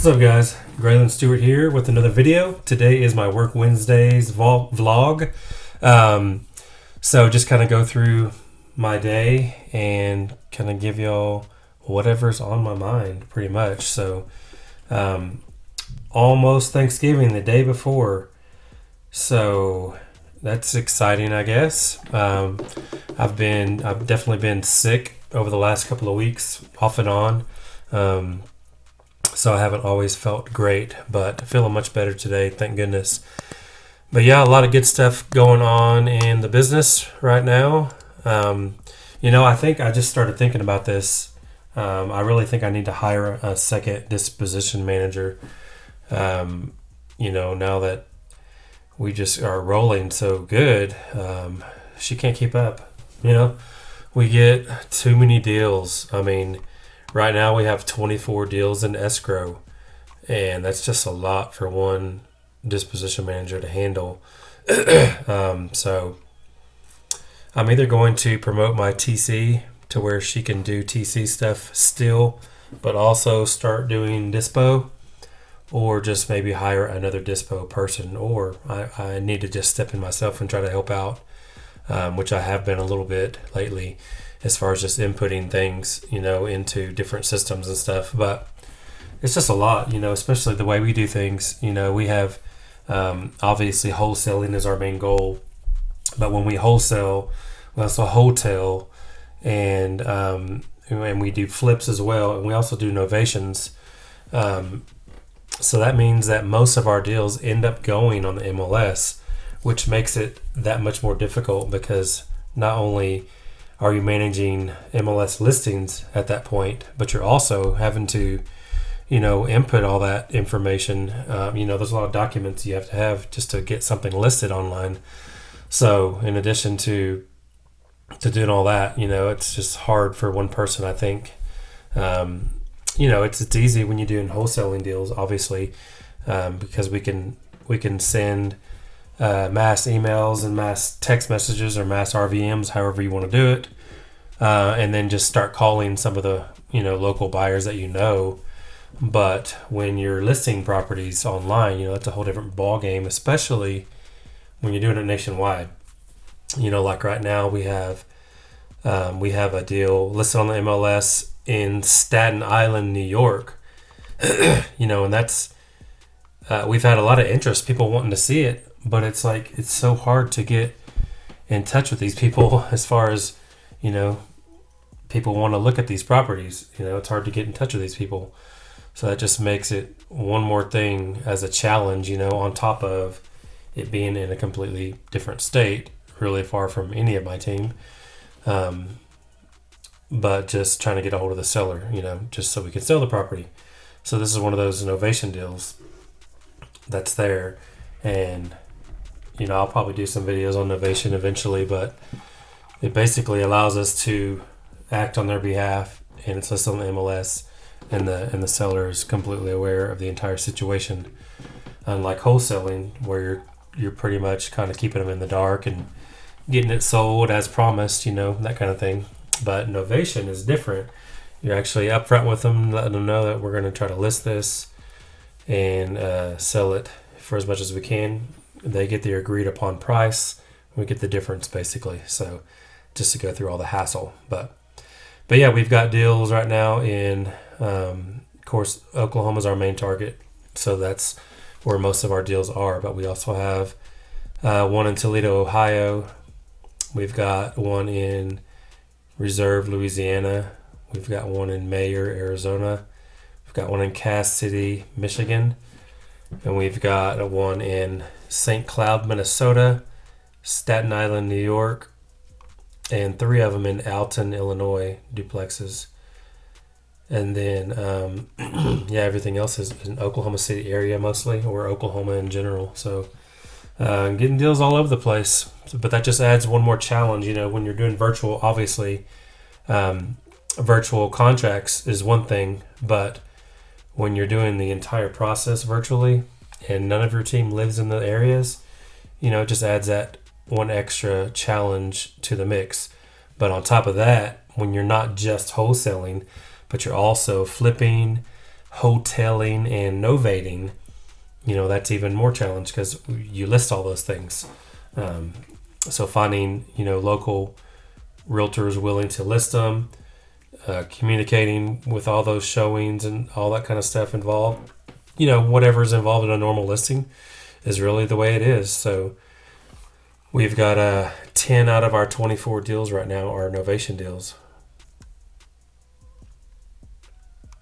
What's up, guys? Graylan Stewart here with another video. Today is my Work Wednesdays vlog. So just kind of go through my day and kind of give y'all whatever's on my mind, pretty much. So almost Thanksgiving, the day before. So that's exciting, I guess. I've definitely been sick over the last couple of weeks, off and on. So I haven't always felt great, but feeling much better today, thank goodness. But yeah, a lot of good stuff going on in the business right now. I think I just started thinking about this. I really think I need to hire a second disposition manager. Now that we just are rolling so good, she can't keep up. We get too many deals. I mean, right now we have 24 deals in escrow, and that's just a lot for one disposition manager to handle. So I'm either going to promote my TC to where she can do TC stuff still, but also start doing Dispo, or just maybe hire another Dispo person, or I need to just step in myself and try to help out, which I have been a little bit lately, as far as just inputting things, into different systems and stuff. But it's just a lot, especially the way we do things. We have, obviously wholesaling is our main goal, but when we wholesale, we also hotel, and we do flips as well, and we also do novations. So that means that most of our deals end up going on the MLS, which makes it that much more difficult, because not only are you managing MLS listings at that point, but you're also having to, input all that information. There's a lot of documents you have to have just to get something listed online. So in addition to doing all that, it's just hard for one person, I think. It's easy when you're doing wholesaling deals, obviously, because we can send mass emails and mass text messages or mass RVMs, however you want to do it, and then just start calling some of the local buyers that But when you're listing properties online, that's a whole different ball game, especially when you're doing it nationwide. Like right now we have a deal listed on the MLS in Staten Island, New York. And that's we've had a lot of interest, people wanting to see it, but it's so hard to get in touch with these people as far as, people want to look at these properties. It's hard to get in touch with these people. So that just makes it one more thing as a challenge, on top of it being in a completely different state, really far from any of my team. But just trying to get a hold of the seller, just so we can sell the property. So this is one of those innovation deals that's there. And, I'll probably do some videos on innovation eventually, but it basically allows us to act on their behalf, and it's listed on the MLS, and the seller is completely aware of the entire situation. Unlike wholesaling, where you're pretty much kind of keeping them in the dark and getting it sold as promised, that kind of thing. But innovation is different. You're actually upfront with them, letting them know that we're going to try to list this and sell it for as much as we can. They get the agreed upon price. We get the difference, basically. So just to go through all the hassle. But yeah, we've got deals right now in, of course, Oklahoma's our main target. So that's where most of our deals are. But we also have one in Toledo, Ohio. We've got one in Reserve, Louisiana. We've got one in Mayer, Arizona. We've got one in Cass City, Michigan. And we've got one in St. Cloud, Minnesota, Staten Island, New York, and 3 of them in Alton, Illinois, duplexes. And then, everything else is in Oklahoma City area mostly, or Oklahoma in general. So getting deals all over the place. But that just adds one more challenge, when you're doing virtual. Obviously, virtual contracts is one thing, but when you're doing the entire process virtually and none of your team lives in the areas, it just adds that one extra challenge to the mix. But on top of that, when you're not just wholesaling, but you're also flipping, hoteling and novating, that's even more challenge because you list all those things. So finding, local realtors willing to list them, communicating with all those showings and all that kind of stuff involved, whatever is involved in a normal listing is really the way it is. So we've got 10 out of our 24 deals right now are novation deals.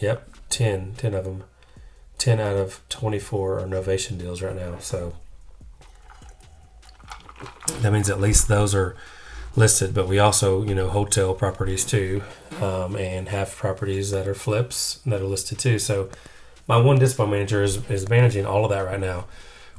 Yep, 10 of them. 10 out of 24 are novation deals right now. So that means at least those are listed, but we also, hotel properties too, and have properties that are flips that are listed too. So my one Dispo manager is managing all of that right now,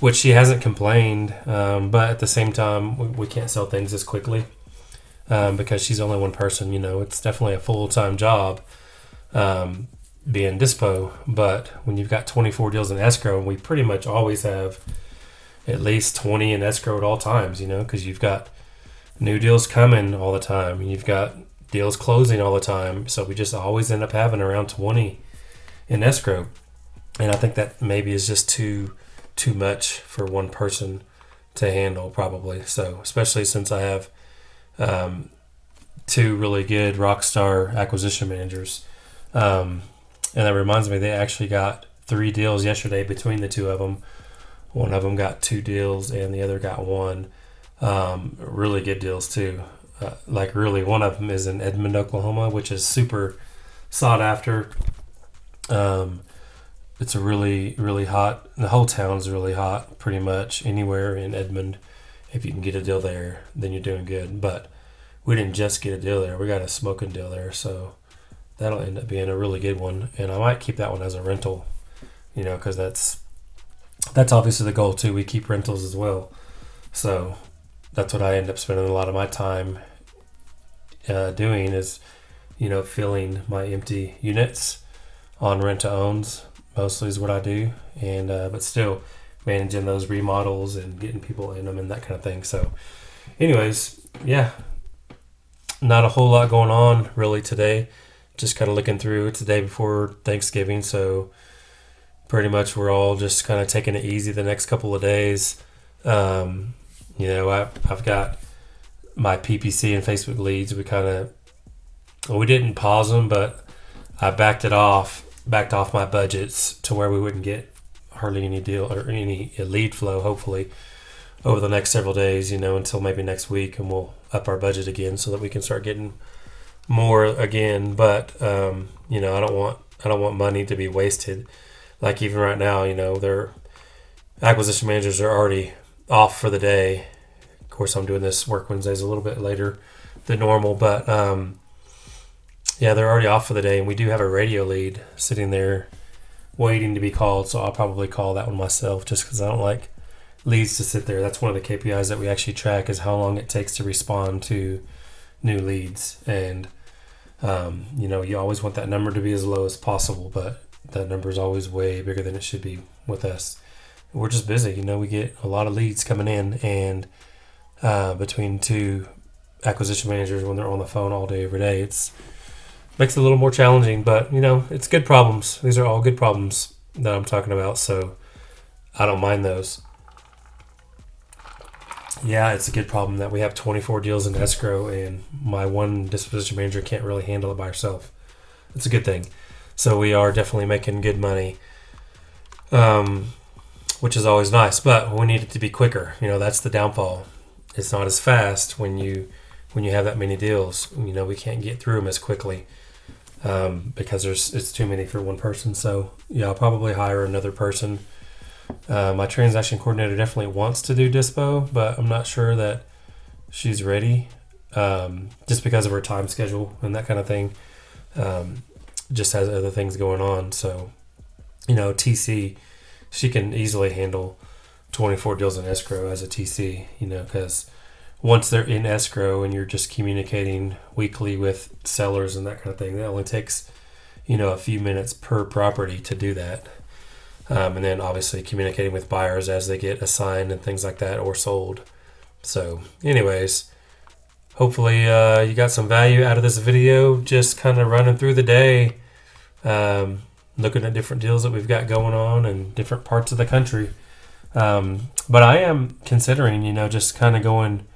which she hasn't complained, but at the same time, we can't sell things as quickly because she's only one person. It's definitely a full-time job being Dispo, but when you've got 24 deals in escrow, and we pretty much always have at least 20 in escrow at all times, because you've got new deals coming all the time. You've got deals closing all the time. So we just always end up having around 20 in escrow. And I think that maybe is just too much for one person to handle probably. So especially since I have two really good rock star acquisition managers. And that reminds me, they actually got 3 deals yesterday between the two of them. One of them got 2 deals and the other got 1. Really good deals too. Really, one of them is in Edmond, Oklahoma, which is super sought after. It's a really, really hot. The whole town's really hot, pretty much anywhere in Edmond. If you can get a deal there, then you're doing good. But we didn't just get a deal there; we got a smoking deal there. So that'll end up being a really good one, and I might keep that one as a rental. Because that's obviously the goal too. We keep rentals as well. So that's what I end up spending a lot of my time doing is, filling my empty units on rent-to-owns mostly is what I do. And but still managing those remodels and getting people in them and that kind of thing. So anyways, yeah, not a whole lot going on really today. Just kind of looking through. It's the day before Thanksgiving, so pretty much we're all just kind of taking it easy the next couple of days. I've got my PPC and Facebook leads. We didn't pause them, but I backed off my budgets to where we wouldn't get hardly any deal or any lead flow, hopefully, over the next several days, until maybe next week, and we'll up our budget again so that we can start getting more again. But, I don't want money to be wasted. Like even right now, their acquisition managers are already off for the day. Of course, I'm doing this work Wednesdays a little bit later than normal, but they're already off for the day, and we do have a radio lead sitting there waiting to be called, so I'll probably call that one myself just because I don't like leads to sit there. That's one of the KPIs that we actually track is how long it takes to respond to new leads, and you always want that number to be as low as possible, but that number is always way bigger than it should be with us. We're just busy. We get a lot of leads coming in, and between 2 acquisition managers when they're on the phone all day, every day, it's makes it a little more challenging, but it's good problems. These are all good problems that I'm talking about, so I don't mind those. Yeah, it's a good problem that we have 24 deals in escrow and my one disposition manager can't really handle it by herself. It's a good thing. So we are definitely making good money, which is always nice, but we need it to be quicker. That's the downfall. It's not as fast when you have that many deals. We can't get through them as quickly because it's too many for one person. So yeah, I'll probably hire another person. My transaction coordinator definitely wants to do Dispo, but I'm not sure that she's ready just because of her time schedule and that kind of thing. Just has other things going on. So, TC, she can easily handle 24 deals in escrow as a TC, because once they're in escrow and you're just communicating weekly with sellers and that kind of thing, that only takes, a few minutes per property to do that. And then obviously communicating with buyers as they get assigned and things like that or sold. So anyways, hopefully you got some value out of this video, just kind of running through the day. looking at different deals that we've got going on in different parts of the country. But I am considering, just kind of going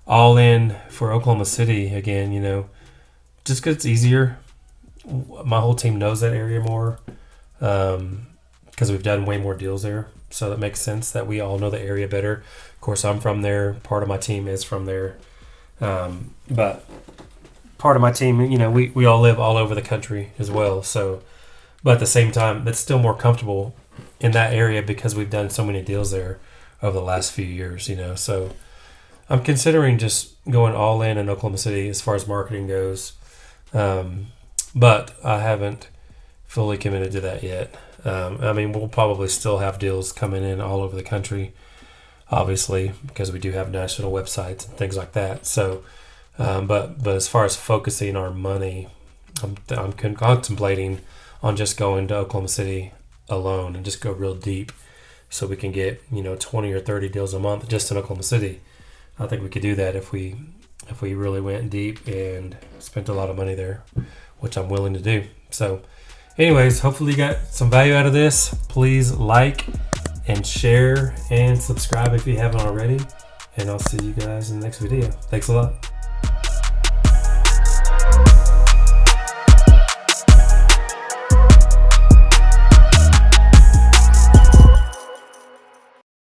all in for Oklahoma City again, just because it's easier. My whole team knows that area more because we've done way more deals there. So that makes sense that we all know the area better. Of course, I'm from there. Part of my team is from there. But part of my team, we all live all over the country as well. So, but at the same time, that's still more comfortable in that area because we've done so many deals there over the last few years, So I'm considering just going all in Oklahoma City as far as marketing goes. But I haven't fully committed to that yet. We'll probably still have deals coming in all over the country, obviously, because we do have national websites and things like that. So, but as far as focusing our money, I'm contemplating on just going to Oklahoma City alone and just go real deep so we can get 20 or 30 deals a month just in Oklahoma City. I think we could do that if we really went deep and spent a lot of money there, which I'm willing to do. So anyways, hopefully you got some value out of this. Please like and share and subscribe if you haven't already, and I'll see you guys in the next video. Thanks a lot.